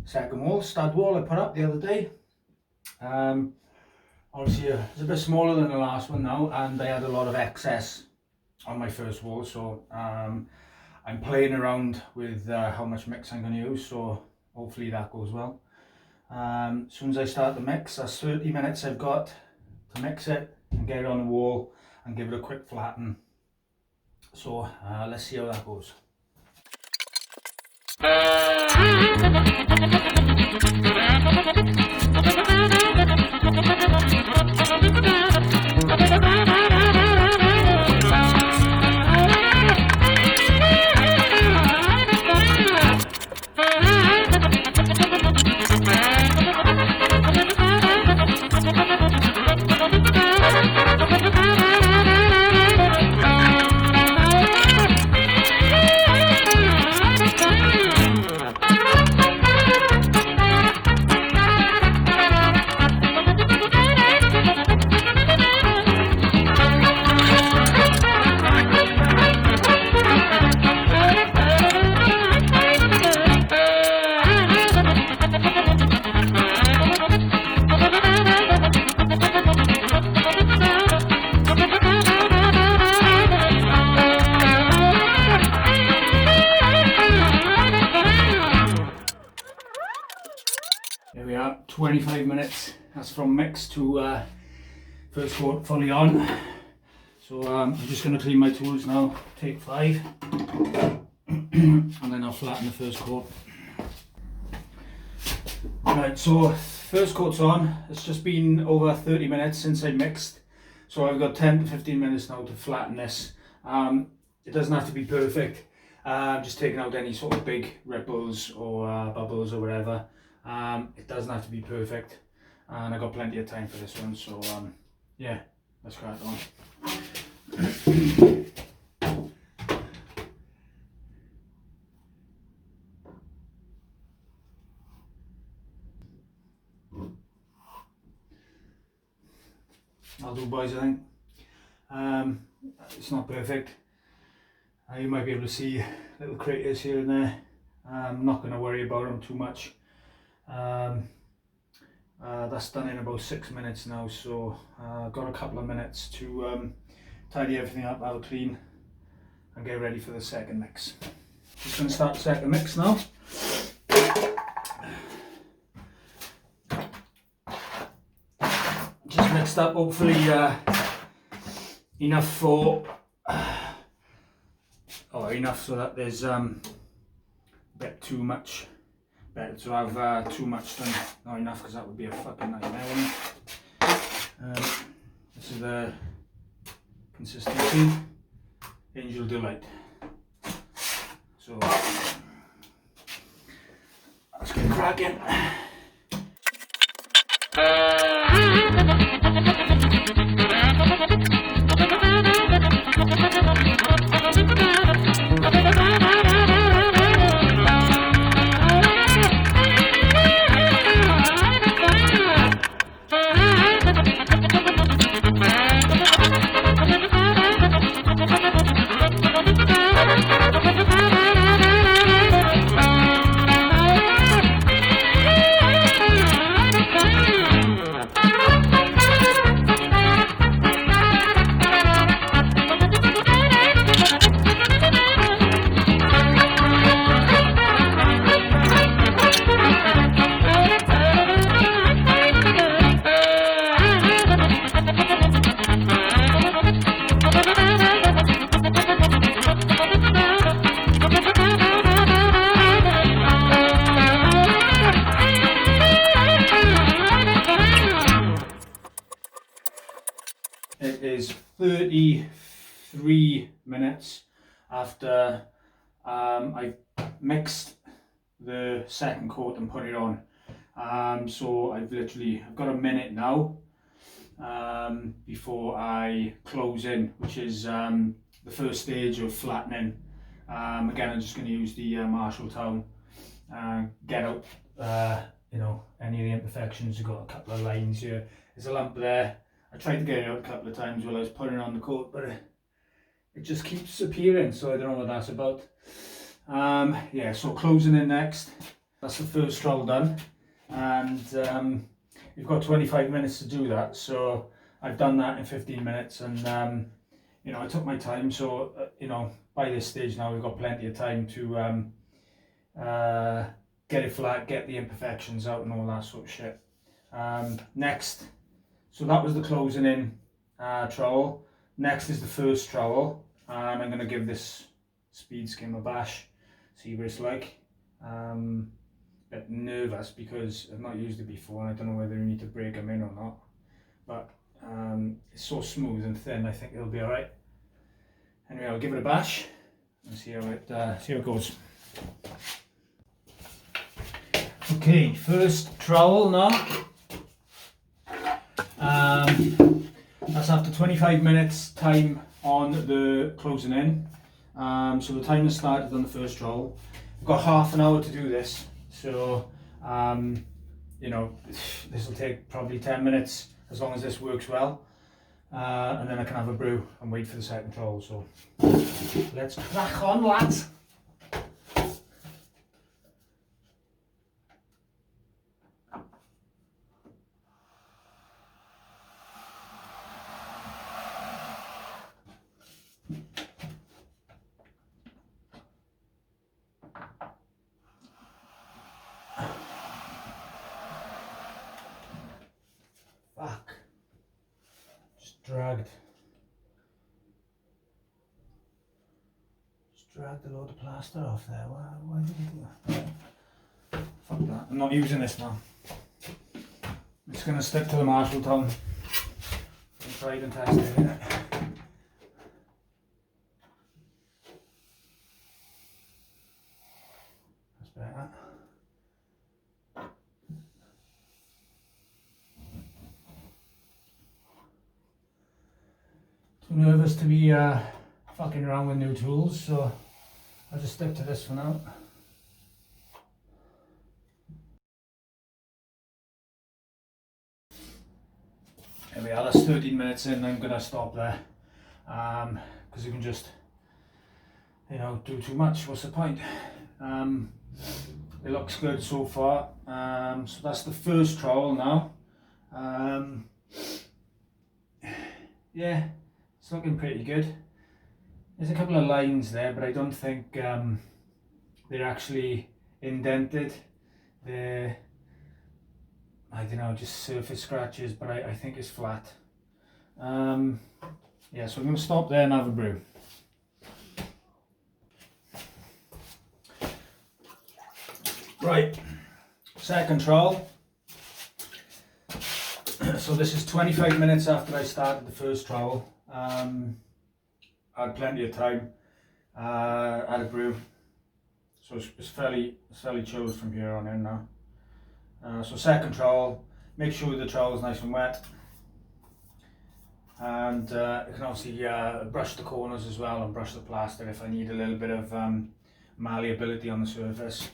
second wall, stud wall I put up the other day. Obviously it's a bit smaller than the last one now, and I had a lot of excess on my first wall, so I'm playing around with how much mix I'm going to use, so hopefully that goes well. As soon as I start the mix, that's 30 minutes I've got to mix it and get it on the wall and give it a quick flatten. So let's see how that goes. There we are, 25 minutes. That's from mix to first coat fully on. So I'm just going to clean my tools now, take 5, and then I'll flatten the first coat. Right, so first coat's on. It's just been over 30 minutes since I mixed, so I've got 10 to 15 minutes now to flatten this. It doesn't have to be perfect. Just taking out any sort of big ripples or bubbles or whatever. It doesn't have to be perfect, and I got plenty of time for this one, so yeah, let's crack on. I'll do, boys, I think. It's not perfect. You might be able to see little craters here and there. I'm not going to worry about them too much. That's done in about 6 minutes now, so I've got a couple of minutes to tidy everything up, have a clean, and get ready for the second mix. Just going to start the second mix now. Just mixed up, hopefully enough for, or enough so that there's a bit too much. Better to have too much than not enough, because that would be a fucking nightmare, wouldn't it? This is the consistency, Angel Delight. So let's get cracking. It is 33 minutes after I mixed the second coat and put it on. So I've got a minute now before I close in, which is the first stage of flattening. Again, I'm just going to use the Marshall towel, get out you know, any of the imperfections. I've got a couple of lines here. There's a lump there. I tried to get it out a couple of times while I was putting on the coat, but it just keeps appearing, so I don't know what that's about. Yeah, so closing in next. That's the first trowel done, and you've got 25 minutes to do that. So I've done that in 15 minutes, and you know, I took my time. So you know, by this stage now, we've got plenty of time to get it flat, get the imperfections out, and all that sort of shit. Next, so that was the closing in trowel. Next is the first trowel, and I'm going to give this speed skim a bash, see what it's like. Bit nervous because I've not used it before and I don't know whether you need to break them in or not, but it's so smooth and thin, I think it'll be alright. Anyway, I'll give it a bash and see how it goes. Okay, first trowel now. That's after 25 minutes time on the closing in. So the timer started on the first trowel. We've got half an hour to do this, so you know, this will take probably 10 minutes as long as this works well, and then I can have a brew and wait for the second trowel. So let's crack on, lads. Fuck. Just dragged a load of plaster off there. Why did you do that? Fuck that. I'm not using this now. I'm just going to stick to the Marshalltown. Tried and tested, innit? That's better. Too nervous to be fucking around with new tools, so I'll just stick to this for now. There we are, that's 13 minutes in. I'm going to stop there because you can just, you know, do too much. What's the point? It looks good so far. So that's the first trowel now. Yeah, it's looking pretty good. There's a couple of lines there, but I don't think they're actually indented. They're, I don't know, just surface scratches, but I think it's flat. Yeah, so I'm going to stop there and have a brew. Right, second trowel. So this is 25 minutes after I started the first trowel. I had plenty of time. Had a brew, so it's fairly chilled from here on in now. So second trowel, make sure the trowel is nice and wet, and you can obviously brush the corners as well and brush the plaster if I need a little bit of malleability on the surface.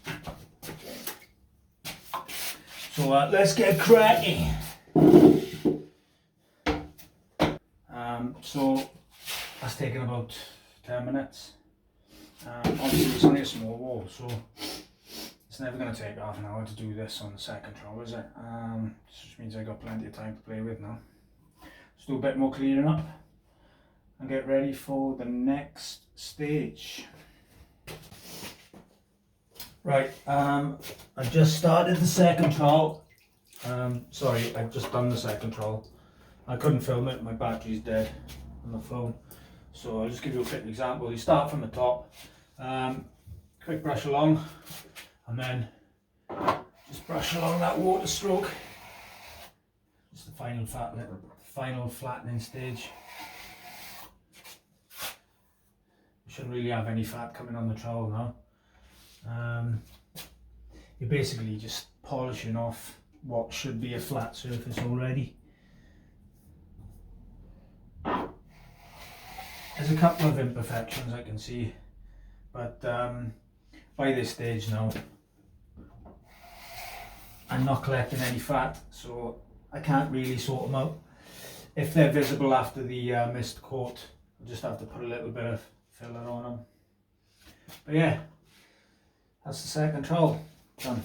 So let's get cracking. So that's taken about 10 minutes. Obviously it's only a small wall, so it's never going to take half an hour to do this on the second trowel, is it? Which means I got plenty of time to play with now. Let's do a bit more cleaning up and get ready for the next stage. Right, I've just started the second trowel. Sorry, I've just done the second trowel. I couldn't film it, my battery's dead on the phone. So I'll just give you a quick example. You start from the top, quick brush along, and then just brush along that water stroke. It's the final flattening stage. You shouldn't really have any fat coming on the trowel now. You're basically just polishing off what should be a flat surface already. There's a couple of imperfections I can see, but by this stage now I'm not collecting any fat, so I can't really sort them out. If they're visible after the mist coat, I'll just have to put a little bit of filler on them. But yeah, that's the second trowel. Done.